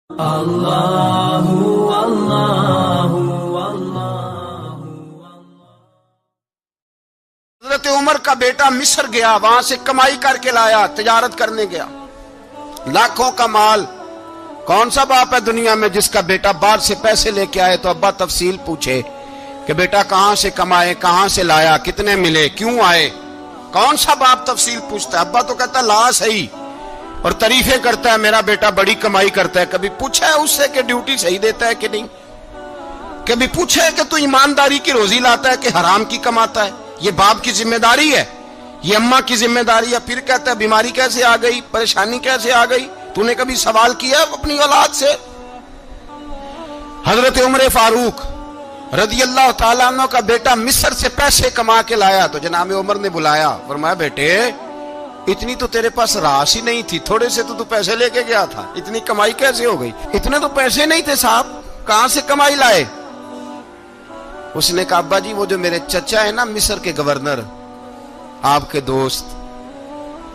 اللہ اللہ اللہ۔ حضرت عمر کا بیٹا مصر گیا، وہاں سے کمائی کر کے لایا، تجارت کرنے گیا، لاکھوں کا مال۔ کون سا باپ ہے دنیا میں جس کا بیٹا باہر سے پیسے لے کے آئے تو ابا تفصیل پوچھے کہ بیٹا کہاں سے کمائے، کہاں سے لایا، کتنے ملے، کیوں آئے؟ کون سا باپ تفصیل پوچھتا ہے؟ ابا تو کہتا لا صحیح اور تعریفیں کرتا ہے، میرا بیٹا بڑی کمائی کرتا ہے۔ کبھی پوچھا ہے اس سے کہ ڈیوٹی صحیح دیتا ہے کہ نہیں؟ کبھی پوچھا ہے کہ تو ایمانداری کی روزی لاتا ہے کہ حرام کی کماتا ہے؟ یہ باپ کی ذمہ داری ہے، یہ اماں کی ذمہ داری ہے۔ پھر کہتا ہے بیماری کیسے آ گئی، پریشانی کیسے آ گئی؟ تو نے کبھی سوال کیا اپنی اولاد سے؟ حضرت عمر فاروق رضی اللہ تعالیٰ عنہ کا بیٹا مصر سے پیسے کما کے لایا تو جناب عمر نے بلایا، فرمایا بیٹے اتنی تو تیرے پاس راس ہی نہیں تھی، تھوڑے سے تو پیسے لے کے گیا تھا، اتنی کمائی کیسے ہو گئی؟ اتنے تو پیسے نہیں تھے صاحب، کہاں سے کمائی لائے؟ اس نے کہا ابا جی وہ جو میرے چچا ہے نا مصر کے گورنر، آپ کے دوست،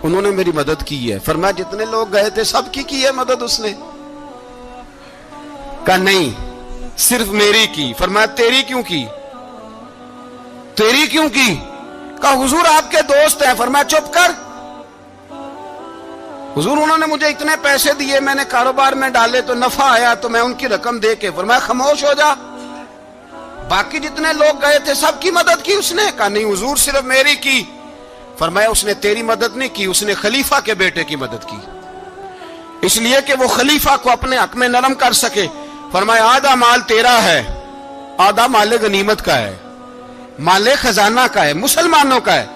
انہوں نے میری مدد کی ہے۔ فرمایا جتنے لوگ گئے تھے سب کی ہے مدد اس نے؟ کہا نہیں صرف میری کی۔ فرمایا تیری کیوں کی؟ تیری کیوں کی؟ کہا حضور آپ کے دوست ہیں۔ فرمایا چپ کر، حضور انہوں نے مجھے اتنے پیسے دیے، میں نے کاروبار میں ڈالے تو نفع آیا تو میں ان کی رقم دے کے۔ فرمایا خاموش ہو جا، باقی جتنے لوگ گئے تھے سب کی مدد کی اس نے؟ کہا نہیں حضور صرف میری کی۔ فرمایا اس نے تیری مدد نہیں کی، اس نے خلیفہ کے بیٹے کی مدد کی، اس لیے کہ وہ خلیفہ کو اپنے حق میں نرم کر سکے۔ فرمایا آدھا مال تیرا ہے، آدھا مال غنیمت کا ہے، مال خزانہ کا ہے، مسلمانوں کا ہے،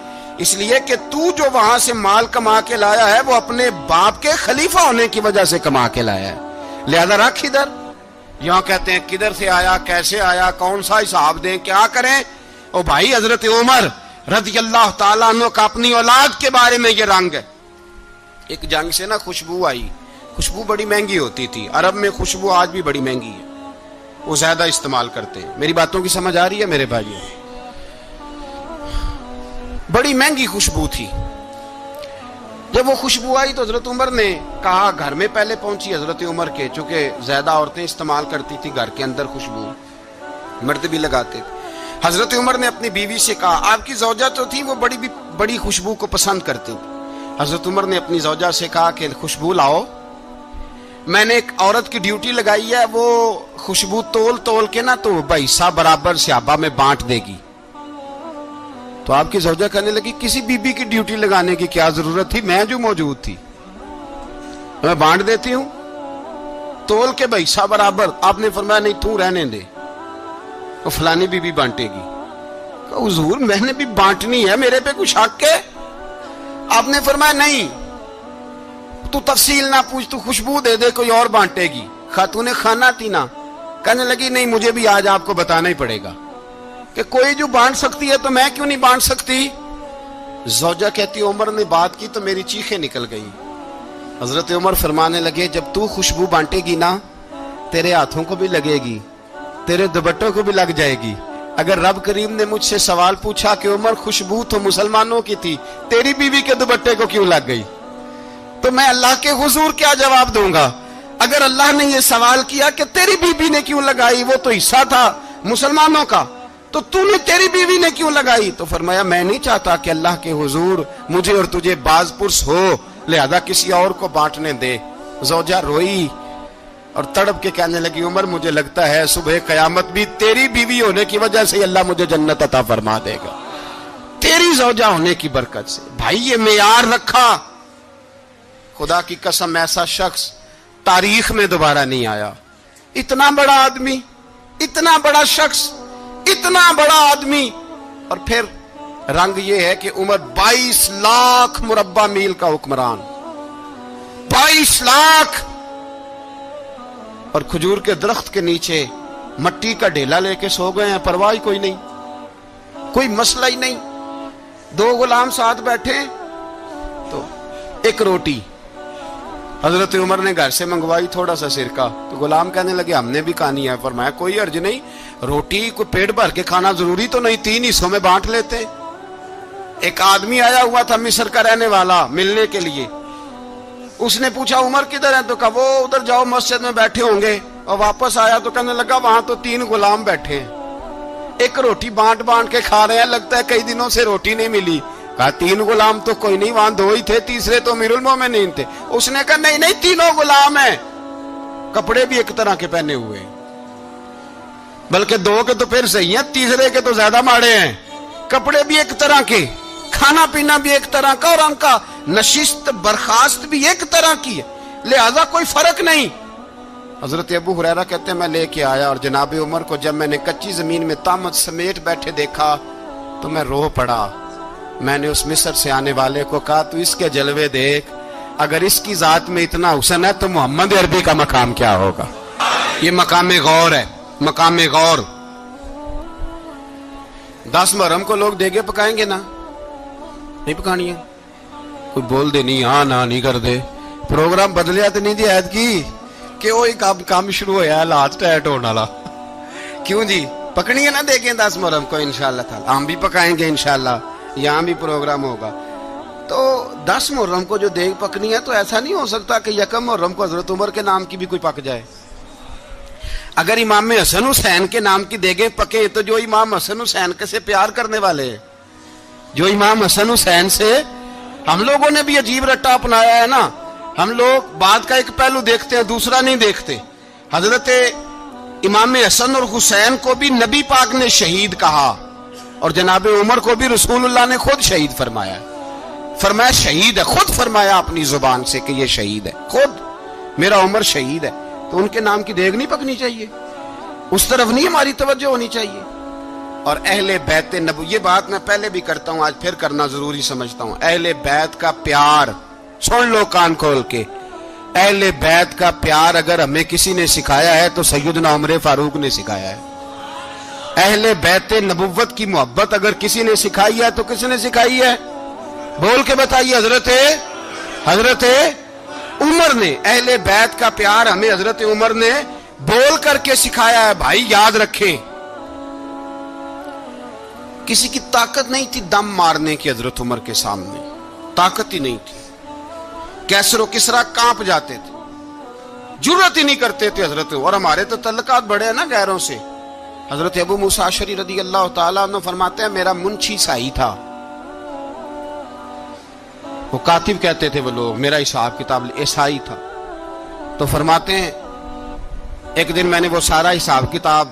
اس لیے کہ تو جو وہاں سے مال کما کے لایا ہے وہ اپنے باپ کے خلیفہ ہونے کی وجہ سے کما کے لایا ہے، لہذا رکھ ادھر۔ یہاں کہتے ہیں کدھر سے آیا، کیسے آیا، کون سا حساب دیں، کیا کریں؟ او بھائی حضرت عمر رضی اللہ تعالیٰ عنہ کا اپنی اولاد کے بارے میں یہ رنگ ہے۔ ایک جنگ سے نا خوشبو آئی، خوشبو بڑی مہنگی ہوتی تھی، عرب میں خوشبو آج بھی بڑی مہنگی ہے، وہ زیادہ استعمال کرتے ہیں۔ میری باتوں کی سمجھ آ رہی ہے میرے بھائیوں؟ بڑی مہنگی خوشبو تھی۔ جب وہ خوشبو آئی تو حضرت عمر نے کہا، گھر میں پہلے پہنچی حضرت عمر کے، چونکہ زیادہ عورتیں استعمال کرتی تھی گھر کے اندر خوشبو، مرد بھی لگاتے تھے۔ حضرت عمر نے اپنی بیوی سے کہا، آپ کی زوجہ تو تھی وہ بڑی خوشبو کو پسند کرتی تھی۔ حضرت عمر نے اپنی زوجہ سے کہا کہ خوشبو لاؤ، میں نے ایک عورت کی ڈیوٹی لگائی ہے، وہ خوشبو تول کے نا تو حصہ برابر صحابہ میں بانٹ دے گی۔ تو آپ کی زوجہ کہنے لگی کسی بی بی کی ڈیوٹی لگانے کی کیا ضرورت تھی، میں جو موجود تھی میں بانٹ دیتی ہوں تول کے حصہ برابر۔ آپ نے فرمایا نہیں تو رہنے دے، وہ فلانی بی بی بانٹے گی۔ حضور میں نے بھی بانٹنی ہے، میرے پہ کچھ حق ہے؟ آپ نے فرمایا نہیں تو تفصیل نہ پوچھ، تو خوشبو دے دے، کوئی اور بانٹے گی۔ خاتون خانہ تھی نا، کہنے لگی نہیں مجھے بھی آج آپ کو بتانا ہی پڑے گا کہ کوئی جو بانٹ سکتی ہے تو میں کیوں نہیں بانٹ سکتی؟ زوجہ کہتی عمر نے بات کی تو میری چیخیں نکل گئی۔ حضرت عمر فرمانے لگے جب تو خوشبو بانٹے گی نا تیرے ہاتھوں کو بھی لگے گی، تیرے دوپٹوں کو بھی لگ جائے گی۔ اگر رب کریم نے مجھ سے سوال پوچھا کہ عمر خوشبو تو مسلمانوں کی تھی، تیری بیوی کے دوپٹے کو کیوں لگ گئی، تو میں اللہ کے حضور کیا جواب دوں گا؟ اگر اللہ نے یہ سوال کیا کہ تیری بیوی نے کیوں لگائی، وہ تو حصہ تھا مسلمانوں کا، تو نے تیری بیوی نے کیوں لگائی؟ تو فرمایا میں نہیں چاہتا کہ اللہ کے حضور مجھے اور تجھے باز پرس ہو، لہذا کسی اور کو بانٹنے دے۔ زوجہ روئی اور تڑپ کے کہنے لگی عمر مجھے لگتا ہے صبح قیامت بھی تیری بیوی ہونے کی وجہ سے اللہ مجھے جنت عطا فرما دے گا، تیری زوجہ ہونے کی برکت سے۔ بھائی یہ معیار رکھا، خدا کی قسم ایسا شخص تاریخ میں دوبارہ نہیں آیا۔ اتنا بڑا آدمی، اتنا بڑا شخص، اتنا بڑا آدمی، اور پھر رنگ یہ ہے کہ عمر 22 لاکھ مربع میل کا حکمران، 22 لاکھ، اور کھجور کے درخت کے نیچے مٹی کا ڈھیلا لے کے سو گئے ہیں، پرواہ کوئی نہیں، کوئی مسئلہ ہی نہیں۔ دو غلام ساتھ بیٹھے تو ایک روٹی حضرت عمر نے گھر سے منگوائی، تھوڑا سا سرکہ، تو غلام کہنے لگے ہم نے بھی کھانی ہے۔ فرمایا کوئی حرج نہیں، روٹی کو پیٹ بھر کے کھانا ضروری تو نہیں، 3 حصوں میں بانٹ لیتے۔ ایک آدمی آیا ہوا تھا مصر کا رہنے والا ملنے کے لیے، اس نے پوچھا عمر کدھر ہے؟ تو کہا وہ ادھر جاؤ مسجد میں بیٹھے ہوں گے. اور واپس آیا تو کہنے لگا وہاں تو 3 غلام بیٹھے ہیں, ایک روٹی بانٹ بانٹ کے کھا رہے ہیں, لگتا ہے کئی دنوں سے روٹی نہیں ملی. کہا 3 غلام تو کوئی نہیں, وہاں 2 ہی تھے, تیسرے تو امیر المومنین تھے. اس نے کہا نہیں 3 غلام ہیں, کپڑے بھی ایک طرح کے پہنے ہوئے, بلکہ 2 کے تو پھر صحیح ہیں, تیسرے کے تو زیادہ ماڑے ہیں. کپڑے بھی ایک طرح کے, کھانا پینا بھی ایک طرح کا, اور ان کا نشست برخاست بھی ایک طرح کی ہے, لہذا کوئی فرق نہیں. حضرت ابو ہریرہ کہتے ہیں میں لے کے آیا, اور جناب عمر کو جب میں نے کچی زمین میں تامت سمیٹ بیٹھے دیکھا تو میں رو پڑا. میں نے اس مصر سے آنے والے کو کہا تو اس کے جلوے دیکھ, اگر اس کی ذات میں اتنا حسن ہے تو محمد عربی کا مقام کیا ہوگا. یہ مقام غور ہے, مقام غور. 10 محرم کو لوگ دیگے پکائیں گے نا, نہیں پکانی ہے, کوئی بول دے نہیں, ہاں نہ نہیں کر دے. پروگرام بدلیا تو نہیں دی عید کی کہ وہی کام شروع ہوا ہے لاسٹ ٹائٹ ہونے والا. کیوں جی, پکنی ہے نا دیکھیں 10 محرم کو انشاءاللہ تعالی, ہم بھی پکائیں گے انشاءاللہ, یہاں بھی پروگرام ہوگا. تو 10 محرم کو جو دیگ پکنی ہے تو ایسا نہیں ہو سکتا کہ 1 محرم کو حضرت عمر کے نام کی بھی کوئی پک جائے. اگر امام حسن حسین کے نام کی دیگیں پکیں تو جو امام حسن حسین کے سے پیار کرنے والے ہیں, جو امام حسن حسین سے, ہم لوگوں نے بھی عجیب رٹا اپنایا ہے نا, ہم لوگ بات کا ایک پہلو دیکھتے ہیں دوسرا نہیں دیکھتے. حضرت امام حسن اور حسین کو بھی نبی پاک نے شہید کہا, اور جناب عمر کو بھی رسول اللہ نے خود شہید فرمایا. فرمایا شہید ہے, خود فرمایا اپنی زبان سے کہ یہ شہید ہے, خود میرا عمر شہید ہے. تو ان کے نام کی دیگ نہیں پکنی چاہیے, اس طرف نہیں ہماری توجہ ہونی چاہیے. اور اہل بیت نبو, یہ بات میں پہلے بھی کرتا ہوں, آج پھر کرنا ضروری سمجھتا ہوں. اہل بیت کا پیار سن لو کان کھول کے, اہل بیت کا پیار اگر ہمیں کسی نے سکھایا ہے تو سیدنا عمر فاروق نے سکھایا ہے. اہل بیت نبوت کی محبت اگر کسی نے سکھائی ہے تو کس نے سکھائی ہے؟ بول کے بتائیے. حضرت عمر نے. اہل بیت کا پیار ہمیں حضرت عمر نے بول کر کے سکھایا ہے. بھائی یاد رکھیں, کسی کی طاقت نہیں تھی دم مارنے کی حضرت عمر کے سامنے, طاقت ہی نہیں تھی. کیسر و کسرا کانپ جاتے تھے, جرأت ہی نہیں کرتے تھے حضرت. اور ہمارے تو تعلقات بڑے ہیں نا غیروں سے. حضرت ابو موسیٰ اشعری رضی اللہ تعالیٰ عنہ فرماتے ہیں میرا منشی سائی تھا, وہ کاتب کہتے تھے وہ لوگ, میرا حساب کتاب عیسائی تھا. تو فرماتے ہیں ایک دن میں نے وہ سارا حساب کتاب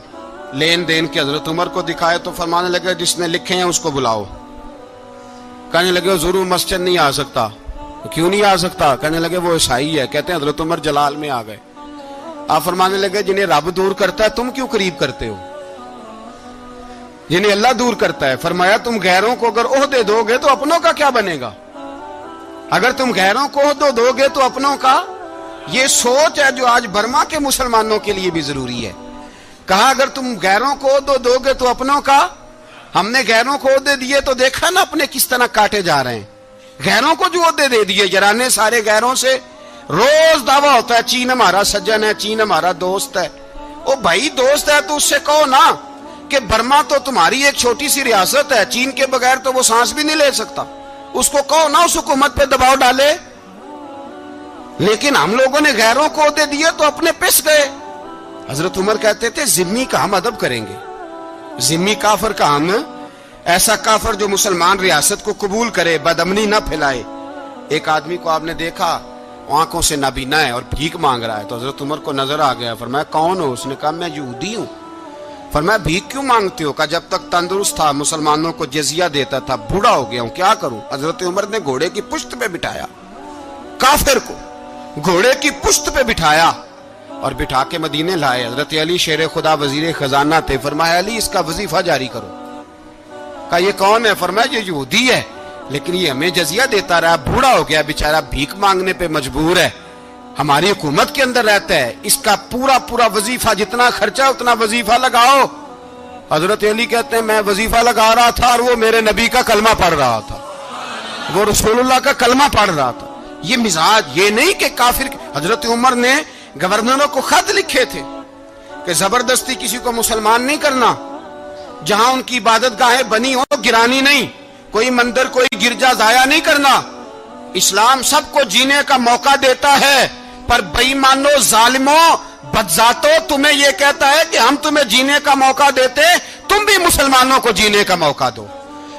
لین دین کے حضرت عمر کو دکھائے تو فرمانے لگے جس نے لکھے ہیں اس کو بلاؤ. کہنے لگے وہ ضرور مسجد نہیں آ سکتا. کیوں نہیں آ سکتا؟ کہنے لگے وہ عیسائی ہے. کہتے ہیں حضرت عمر جلال میں آ گئے. آپ فرمانے لگے جنہیں رب دور کرتا ہے تم کیوں قریب کرتے ہو؟ جنہیں اللہ دور کرتا ہے. فرمایا تم غیروں کو اگر عہدے دو گے تو اپنوں کا کیا بنے گا؟ اگر تم غیروں کو عہدے دو گے تو اپنوں کا. یہ سوچ ہے جو آج برما کے مسلمانوں کے لیے بھی ضروری ہے. کہا اگر تم غیروں کو عہدے دو گے تو اپنوں کا. ہم نے غیروں کو عہدے دیے تو دیکھا نا اپنے کس طرح کاٹے جا رہے ہیں. غیروں کو جو عہدے دے دیے جرانے سارے غیروں سے, روز دعویٰ ہوتا ہے چین ہمارا سجن ہے, چین ہمارا دوست ہے. او بھائی دوست ہے تو اس سے کہو نا کہ برما تو تمہاری ایک چھوٹی سی ریاست ہے, چین کے بغیر تو وہ سانس بھی نہیں لے سکتا. اس کو کہو نا اس حکومت پہ دباؤ ڈالے. لیکن ہم لوگوں نے غیروں کو عہدے دیے تو اپنے پس گئے. حضرت عمر کہتے تھے ذمی کا ہم ادب کریں گے, ذمی کافر کا ہم, ایسا کافر جو مسلمان ریاست کو قبول کرے, بدامنی نہ پھیلائے. ایک آدمی کو آپ نے دیکھا آنکھوں سے نابینا ہے اور بھیک مانگ رہا ہے, تو حضرت عمر کو نظر آ گیا. فرمایا کون ہو؟ اس نے کہا میں یہودی ہوں. فرمایا بھیک کیوں مانگتے ہو؟ کہا جب تک تندرست تھا مسلمانوں کو جزیہ دیتا تھا, بوڑھا ہو گیا ہوں کیا کروں. حضرت عمر نے گھوڑے کی پشت پہ بٹھایا, کافر کو گھوڑے کی پشت پہ بٹھایا اور بٹھا کے مدینے لائے. حضرت علی شیر خدا وزیر خزانہ تھے. فرمایا علی اس کا وظیفہ جاری کرو. کہا یہ کون ہے؟ فرمایا یہ یہودی ہے لیکن یہ ہمیں جزیہ دیتا رہا, بوڑھا ہو گیا بیچارہ, بھیک مانگنے پہ مجبور ہے, ہماری حکومت کے اندر رہتا ہے, اس کا پورا وظیفہ جتنا خرچہ اتنا وظیفہ لگاؤ. حضرت علی کہتے ہیں میں وظیفہ لگا رہا تھا اور وہ میرے نبی کا کلمہ پڑھ رہا تھا, وہ رسول اللہ کا کلمہ پڑھ رہا تھا. یہ مزاج, یہ نہیں کہ کافر. حضرت عمر نے گورنروں کو خط لکھے تھے کہ زبردستی کسی کو مسلمان نہیں کرنا, جہاں ان کی عبادت گاہیں بنی ہو گرانی نہیں, کوئی مندر کوئی گرجا ضائع نہیں کرنا. اسلام سب کو جینے کا موقع دیتا ہے، پر بےایمانوں، ظالموں، بدذاتوں، تمہیں یہ کہتا ہے کہ ہم تمہیں جینے کا موقع دیتے، تم بھی مسلمانوں کو جینے کا موقع دو۔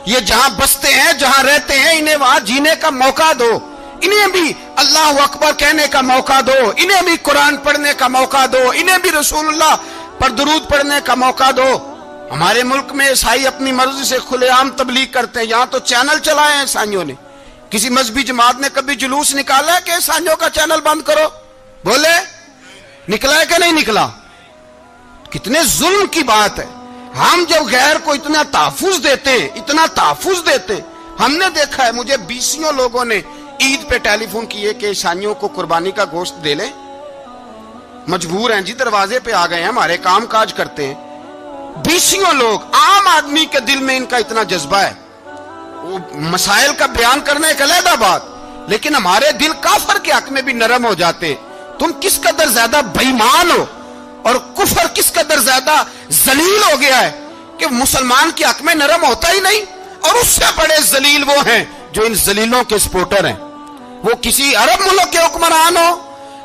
یہ جہاں بستے ہیں، جہاں رہتے ہیں، انہیں وہاں جینے کا موقع دو، انہیں بھی اللہ اکبر کہنے کا موقع دو، انہیں بھی قرآن پڑھنے کا موقع دو، انہیں بھی رسول اللہ پر درود پڑھنے کا موقع دو۔ ہمارے ملک میں عیسائی اپنی مرضی سے کھلے عام تبلیغ کرتے ہیں، یہاں تو چینل چلائے ہیں عیسائیوں نے۔ کسی مذہبی جماعت نے کبھی جلوس نکالا ہے کہ عیسائیوں کا چینل بند کرو؟ بولے نکلا ہے کہ نہیں نکلا؟ کتنے ظلم کی بات ہے۔ ہم جب غیر کو اتنا تحفظ دیتے ہیں، اتنا تحفظ دیتے ہیں، ہم نے دیکھا ہے، مجھے بیسیوں لوگوں نے عید پہ ٹیلی فون کیے کہ عیسائیوں کو قربانی کا گوشت دے لیں، مجبور ہیں جی، دروازے پہ آ گئے ہیں، ہمارے کام کاج کرتے ہیں۔ بیسیوں لوگ، عام آدمی کے دل میں ان کا اتنا جذبہ ہے، وہ مسائل کا بیان کرنے ایک علیحدہ بات، لیکن ہمارے دل کافر کے حق میں بھی نرم ہو جاتے ہیں۔ تم کس قدر زیادہ بے ایمان ہو، اور کفر کس قدر زیادہ ذلیل ہو گیا ہے کہ مسلمان کے حق میں نرم ہوتا ہی نہیں۔ اور اس سے بڑے ذلیل وہ ہیں جو ان ذلیلوں کے سپورٹر ہیں، وہ کسی عرب ملک کے حکمران ہو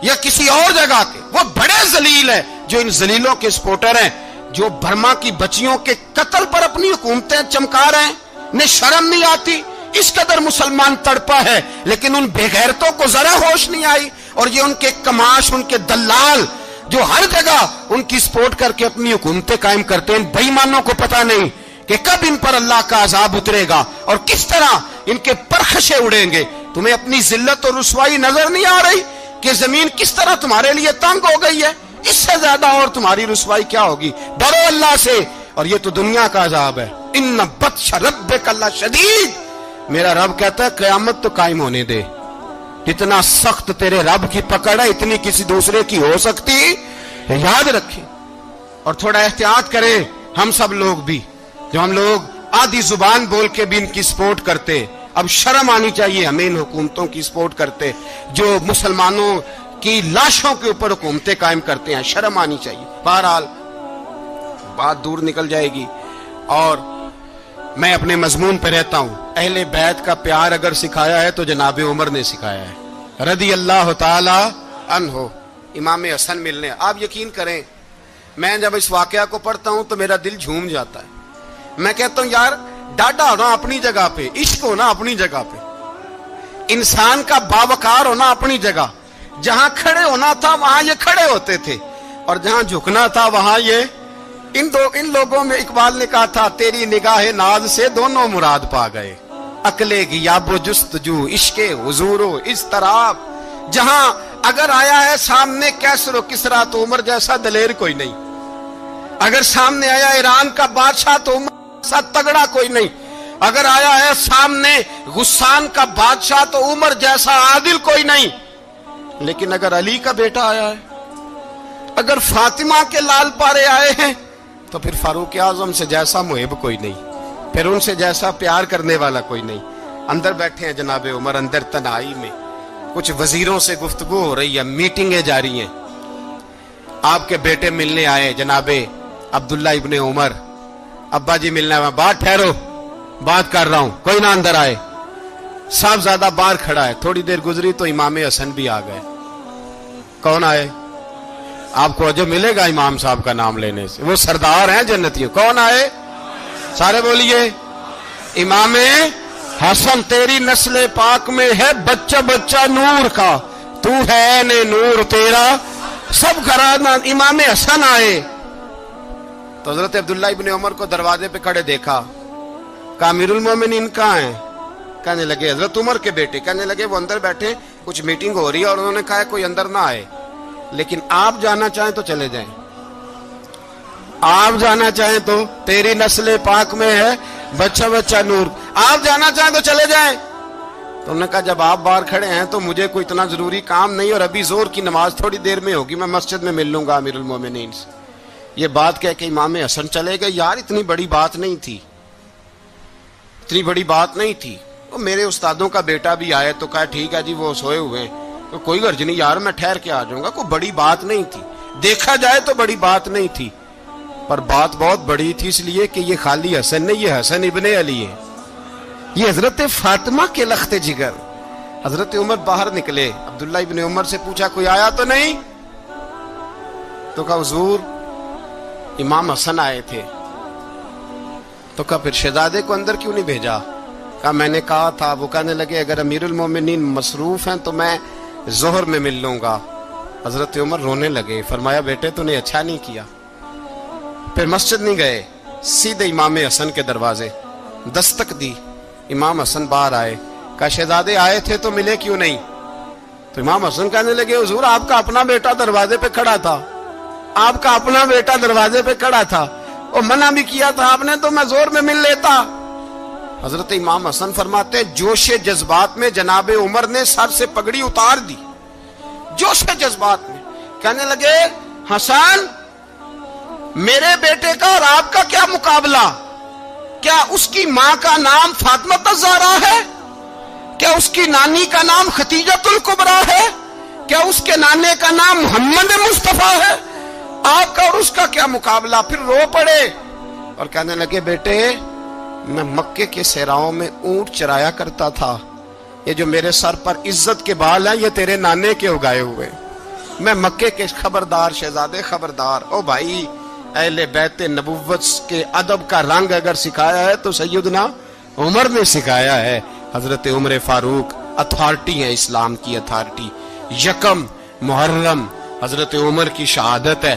یا کسی اور جگہ کے، وہ بڑے ذلیل ہیں جو ان ذلیلوں کے سپورٹر ہیں، جو برما کی بچیوں کے قتل پر اپنی حکومتیں چمکا رہے ہیں، انہیں شرم نہیں آتی۔ اس قدر مسلمان تڑپا ہے، لیکن ان بے غیرتوں کو ذرا ہوش نہیں آئی، اور یہ ان کے کماش، ان کے دلال جو ہر جگہ ان کی سپورٹ کر کے اپنی حکومتیں قائم کرتے ہیں، ان بے ایمانوں کو پتہ نہیں کہ کب ان پر اللہ کا عذاب اترے گا اور کس طرح ان کے پرخشے اڑیں گے۔ تمہیں اپنی ذلت اور رسوائی نظر نہیں آ رہی کہ زمین کس طرح تمہارے لیے تنگ ہو گئی ہے؟ اس سے زیادہ اور تمہاری رسوائی کیا ہوگی؟ ڈرو اللہ سے، اور یہ تو دنیا کا عذاب ہے۔ ان بطش ربک لشدید، میرا رب کہتا ہے قیامت تو قائم ہونے دے، اتنا سخت تیرے رب کی پکڑ ہے، اتنی کسی دوسرے کی ہو سکتی؟ یاد رکھیں اور تھوڑا احتیاط کریں ہم سب لوگ بھی، جو ہم لوگ آدھی زبان بول کے بھی ان کی سپورٹ کرتے ہیں۔ اب شرم آنی چاہیے ہمیں ان حکومتوں کی سپورٹ کرتے جو مسلمانوں کی لاشوں کے اوپر حکومتیں قائم کرتے ہیں، شرم آنی چاہیے۔ بہرحال بات دور نکل جائے گی، اور میں اپنے مضمون پہ رہتا ہوں۔ اہل بیت کا پیار اگر سکھایا ہے تو جناب عمر نے سکھایا ہے رضی اللہ تعالی عنہ، امام حسن ملنے۔ آپ یقین کریں، میں جب اس واقعہ کو پڑھتا ہوں تو میرا دل جھوم جاتا ہے۔ میں کہتا ہوں یار، ڈاڈا ہونا اپنی جگہ پہ، عشق ہونا اپنی جگہ پہ، انسان کا باوقار ہونا اپنی جگہ، جہاں کھڑے ہونا تھا وہاں یہ کھڑے ہوتے تھے، اور جہاں جھکنا تھا وہاں یہ ان لوگوں میں اقبال نے کہا تھا، تیری نگاہ ناز سے دونوں مراد پا گئے، عقل غیاب و جستجو، عشق حضور و اضطراب۔ جہاں اگر آیا ہے سامنے کیسر و کسرا تو عمر جیسا دلیر کوئی نہیں، اگر سامنے آیا ایران کا بادشاہ تو عمر جیسا تگڑا کوئی نہیں، اگر آیا ہے سامنے غسان کا بادشاہ تو عمر جیسا عادل کوئی نہیں، لیکن اگر علی کا بیٹا آیا ہے، اگر فاطمہ کے لال پارے آئے ہیں، تو پھر فاروق اعظم سے جیسا محب کوئی نہیں، پھر ان سے جیسا پیار کرنے والا کوئی نہیں۔ اندر بیٹھے ہیں جناب عمر، اندر تنہائی میں کچھ وزیروں سے گفتگو ہو رہی ہے، میٹنگیں جاری ہیں۔ آپ کے بیٹے ملنے آئے جناب عبداللہ ابن عمر، ابا جی ملنا ہے، بات ٹھہرو، بات کر رہا ہوں، کوئی نہ اندر آئے۔ صاحب زیادہ باہر کھڑا ہے، تھوڑی دیر گزری تو امام حسن بھی آ گئے۔ کون آئے؟ آپ کو جو ملے گا امام صاحب کا نام لینے سے، وہ سردار ہیں جنتیوں۔ کون آئے؟ سارے بولیے، امام حسن، تیری نسل پاک میں ہے بچہ بچہ نور کا، تو ہے نے نور تیرا سب گھرانہ۔ امام حسن آئے تو حضرت عبداللہ ابن عمر کو دروازے پہ کھڑے دیکھا، کہا امیر المومنین کہاں ہیں؟ کہنے لگے حضرت عمر کے بیٹے، کہنے لگے وہ اندر بیٹھے، کچھ میٹنگ ہو رہی ہے، اور انہوں نے کہا کوئی اندر نہ آئے، لیکن آپ جانا چاہیں تو چلے جائیں، آپ جانا چاہیں تو، تیری نسل پاک میں ہے بچہ بچہ نور، آپ جانا چاہیں تو چلے جائیں۔ تو انہوں نے کہا جب آپ باہر کھڑے ہیں تو مجھے کوئی اتنا ضروری کام نہیں، اور ابھی زور کی نماز تھوڑی دیر میں ہوگی، میں مسجد میں مل لوں گا امیر المومنین سے۔ یہ بات کہہ کے امام حسن چلے گئے۔ یار اتنی بڑی بات نہیں تھی، اتنی بڑی بات نہیں تھی۔ وہ میرے استادوں کا بیٹا بھی آئے تو کہا ٹھیک ہے جی، وہ سوئے ہوئے ہیں تو کوئی غرض نہیں یار، میں ٹھہر کے آ جاؤں گا، کوئی بڑی بات نہیں تھی، دیکھا جائے تو بڑی بات نہیں تھی، پر بات بہت بڑی تھی، اس لیے کہ یہ خالی حسن نہیں، یہ حسن ابن علی ہے، یہ حضرت فاطمہ کے لخت جگر، حضرت عمر باہر نکلے, عبداللہ ابن عمر سے پوچھا کوئی آیا تو نہیں؟ تو کہا حضور امام حسن آئے تھے. تو کہا پھر شہزادے کو اندر کیوں نہیں بھیجا؟ کہا میں نے کہا تھا. وہ کہنے لگے اگر امیر المومنین مصروف ہیں تو میں ظہر میں مل لوں گا. حضرت عمر رونے لگے, فرمایا بیٹے تو نے اچھا نہیں کیا. پھر مسجد نہیں گئے, سیدھے امام حسن کے دروازے دستک دی. امام حسن باہر آئے, کہا شہزادے آئے تھے تو ملے کیوں نہیں؟ تو امام حسن کہنے لگے حضور آپ کا اپنا بیٹا دروازے پہ کھڑا تھا, آپ کا اپنا بیٹا دروازے پہ کھڑا تھا, اور منع بھی کیا تھا آپ نے تو میں زور میں مل لیتا. حضرت امام حسن فرماتے جوش جذبات میں جناب عمر نے سر سے پگڑی اتار دی, جوش جذبات میں. کہنے لگے حسن میرے بیٹے کا اور آپ کا کیا مقابلہ؟ کیا اس کی ماں کا نام فاطمہ الزہرا ہے؟ کیا اس کی نانی کا نام ختیجۃ الکبریٰ ہے؟ کیا اس کے نانے کا نام محمد مصطفیٰ ہے؟ آپ کا اور اس کا کیا مقابلہ؟ پھر رو پڑے اور کہنے لگے بیٹے میں مکے کے صحراؤں میں اونٹ چرایا کرتا تھا, یہ جو میرے سر پر عزت کے بال ہیں یہ تیرے نانے کے اگائے ہوئے. میں مکے کے خبردار شہزادے خبردار. او بھائی اہل بیت نبوت کے ادب کا رنگ اگر سکھایا ہے تو سیدنا عمر نے سکھایا ہے. حضرت عمر فاروق اتھارٹی ہے, اسلام کی اتھارٹی. یکم محرم حضرت عمر کی شہادت ہے.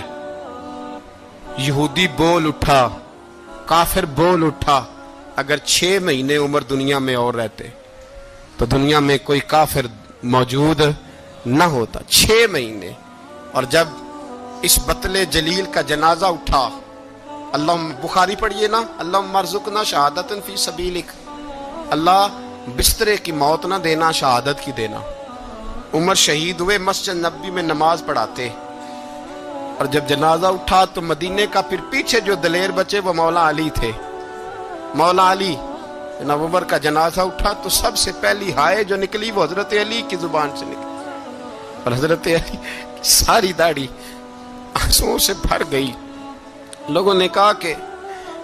یہودی بول اٹھا, کافر بول اٹھا. اگر 6 مہینے عمر دنیا میں اور رہتے تو دنیا میں کوئی کافر موجود نہ ہوتا. 6 مہینے. اور جب اس بطل جلیل کا جنازہ اٹھا, اللہ بخاری پڑھیے نا, اللہم ارزقنا شہادت فی سبیلک, اللہ بسترے کی موت نہ دینا, شہادت کی دینا. عمر شہید ہوئے, مسجد نبوی میں نماز پڑھاتے, اور جب جنازہ اٹھا تو مدینے کا پھر پیچھے جو دلیر بچے وہ مولا علی تھے. مولا علی, جناب عمر کا جنازہ اٹھا تو سب سے پہلی ہائے جو نکلی وہ حضرت علی کی زبان سے نکلی, اور حضرت علی ساری داڑھی آنسوؤں سے بھر گئی. لوگوں نے کہا کہ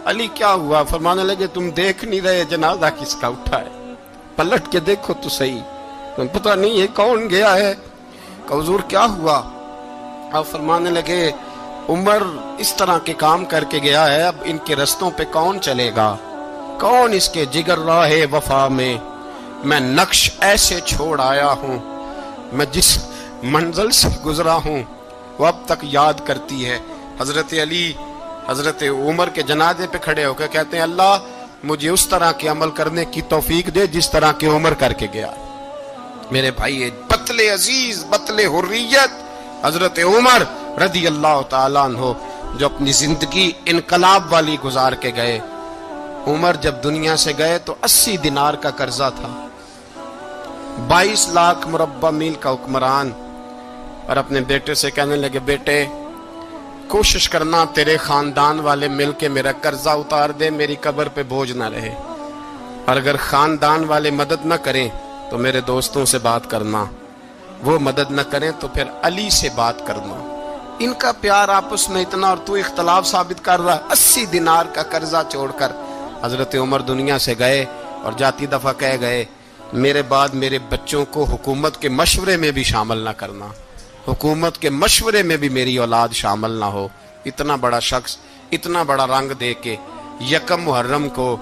علی کیا ہوا؟ فرمانے لگے تم دیکھ نہیں رہے جنازہ کس کا اٹھا ہے, پلٹ کے دیکھو تو صحیح, تم پتہ نہیں یہ کون گیا ہے. کہ حضور کیا ہوا؟ آپ فرمانے لگے عمر اس طرح کے کام کر کے گیا ہے, اب ان کے رستوں پہ کون چلے گا؟ کون اس کے جگر راہ وفا میں؟ میں نقش ایسے چھوڑ آیا ہوں, میں جس منزل سے گزرا ہوں وہ اب تک یاد کرتی ہے. حضرت علی حضرت عمر کے جنازے پہ کھڑے ہو کے کہتے ہیں اللہ مجھے اس طرح کے عمل کرنے کی توفیق دے جس طرح کے عمر کر کے گیا. میرے بھائی بطل عزیز, بطل حریت حضرت عمر رضی اللہ تعالیٰ عنہ جو اپنی زندگی انقلاب والی گزار کے گئے. عمر جب دنیا سے گئے تو 80 دینار کا قرضہ تھا, 22 لاکھ مربع میل کا حکمران, اور اپنے بیٹے سے کہنے لگے بیٹے کوشش کرنا تیرے خاندان والے مل کے میرا قرضہ اتار دے, میری قبر پہ بوجھ نہ رہے, اور اگر خاندان والے مدد نہ کریں تو میرے دوستوں سے بات کرنا, وہ مدد نہ کریں تو پھر علی سے بات کرنا. ان کا پیار آپس میں اتنا, اور تو اختلاف ثابت کر رہا. 80 دینار کا قرضہ چھوڑ کر حضرت عمر دنیا سے گئے, اور جاتی دفعہ کہہ گئے میرے بعد میرے بچوں کو حکومت کے مشورے میں بھی شامل نہ کرنا, حکومت کے مشورے میں بھی میری اولاد شامل نہ ہو. اتنا بڑا شخص اتنا بڑا رنگ دے کے یکم محرم کو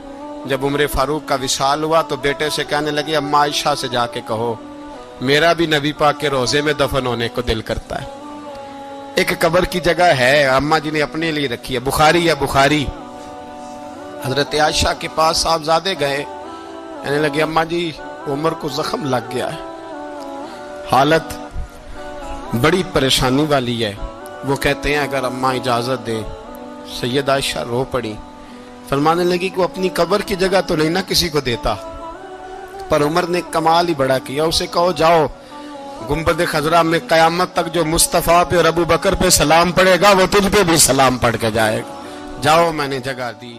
جب عمر فاروق کا وصال ہوا تو بیٹے سے کہنے لگے اماں عائشہ سے جا کے کہو میرا بھی نبی پاک کے روزے میں دفن ہونے کو دل کرتا ہے. ایک قبر کی جگہ ہے اماں جی نے اپنے لیے رکھی ہے, بخاری ہے بخاری. حضرت عائشہ کے پاس صاحبزادے گئے, کہنے لگے اماں جی عمر کو زخم لگ گیا ہے, حالت بڑی پریشانی والی ہے. وہ کہتے ہیں اگر اماں اجازت دیں. سید عائشہ رو پڑی, فرمانے لگی کہ وہ اپنی قبر کی جگہ تو نہیں نہ کسی کو دیتا, پر عمر نے کمال ہی بڑا کیا. اسے کہو جاؤ گنبد خضرا میں قیامت تک جو مصطفیٰ پہ اور ابو بکر پہ سلام پڑے گا وہ تجھ پہ بھی سلام پڑھ کے جائے گا. جاؤ میں نے جگہ دی.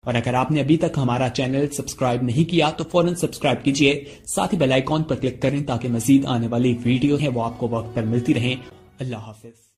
اور اگر آپ نے ابھی تک ہمارا چینل سبسکرائب نہیں کیا تو فوراً سبسکرائب کیجئے, ساتھ ہی بیل آئیکن پر کلک کریں تاکہ مزید آنے والی ویڈیو ہیں وہ آپ کو وقت پر ملتی رہیں. اللہ حافظ.